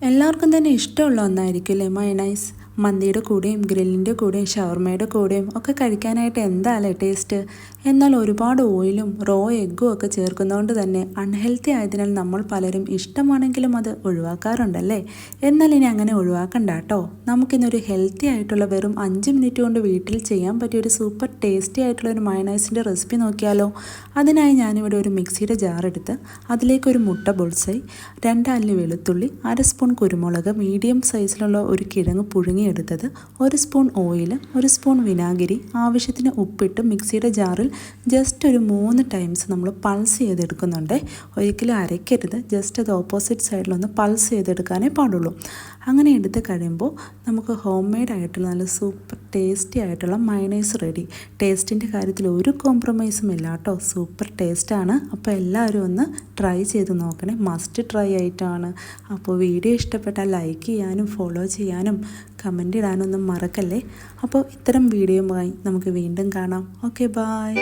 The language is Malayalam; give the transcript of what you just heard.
എല്ലാവർക്കും തന്നെ ഇഷ്ടമുള്ള ഒന്നായിരിക്കുമല്ലേ മയണൈസ്. മന്തിയുടെ കൂടെയും ഗ്രില്ലിൻ്റെ കൂടെയും ഷവർമയുടെ കൂടെയും ഒക്കെ കഴിക്കാനായിട്ട് എന്താല്ലേ ടേസ്റ്റ്. എന്നാൽ ഒരുപാട് ഓയിലും റോ എഗ്ഗും ഒക്കെ ചേർക്കുന്നതുകൊണ്ട് തന്നെ അൺഹെൽത്തി ആയതിനാൽ നമ്മൾ പലരും ഇഷ്ടമാണെങ്കിലും അത് ഒഴിവാക്കാറുണ്ടല്ലേ. എന്നാൽ ഇനി അങ്ങനെ ഒഴിവാക്കണ്ട കേട്ടോ. നമുക്കിന്നൊരു ഹെൽത്തി ആയിട്ടുള്ള വെറും 5 മിനിറ്റ് കൊണ്ട് വീട്ടിൽ ചെയ്യാൻ പറ്റിയ ഒരു സൂപ്പർ ടേസ്റ്റി ആയിട്ടുള്ള ഒരു മയണൈസിൻ്റെ റെസിപ്പി നോക്കിയാലോ. അതിനായി ഞാനിവിടെ ഒരു മിക്സിയുടെ ജാർ എടുത്ത് അതിലേക്കൊരു മുട്ട ബുൾസൈ, 2 അല്ലി വെളുത്തുള്ളി, 1 സ്പൂൺ കുരുമുളക്, മീഡിയം സൈസിലുള്ള ഒരു കിഴങ്ങ് പുഴുങ്ങിയെടുത്തത്, 1 സ്പൂൺ ഓയിൽ, 1 സ്പൂൺ വിനാഗിരി, ആവശ്യത്തിന് ഉപ്പിട്ട് മിക്സിയുടെ ജാറിൽ ജസ്റ്റ് ഒരു 3 ടൈംസ് നമ്മൾ പൾസ് ചെയ്തെടുക്കുന്നുണ്ട്. ഒരിക്കലും അരയ്ക്കരുത്, ജസ്റ്റ് അത് ഓപ്പോസിറ്റ് സൈഡിലൊന്ന് പൾസ് ചെയ്തെടുക്കാനേ പാടുള്ളൂ. അങ്ങനെ എടുത്ത് കഴിയുമ്പോൾ നമുക്ക് ഹോം മെയ്ഡ് ആയിട്ടുള്ള നല്ല സൂപ്പർ ടേസ്റ്റി ആയിട്ടുള്ള മയണൈസ് റെഡി. ടേസ്റ്റിൻ്റെ കാര്യത്തിൽ ഒരു കോംപ്രമൈസും ഇല്ല കേട്ടോ, സൂപ്പർ ടേസ്റ്റാണ്. അപ്പോൾ എല്ലാവരും ഒന്ന് ട്രൈ ചെയ്ത് നോക്കണേ, മസ്റ്റ് ട്രൈ ആയിട്ടാണ്. അപ്പോൾ വീഡിയോ ഇഷ്ടപ്പെട്ടാൽ ലൈക്ക് ചെയ്യാനും ഫോളോ ചെയ്യാനും കമൻ്റ് ഇടാനൊന്നും മറക്കല്ലേ. അപ്പോൾ ഇത്തരം വീഡിയോയുമായി നമുക്ക് വീണ്ടും കാണാം. Okay, by.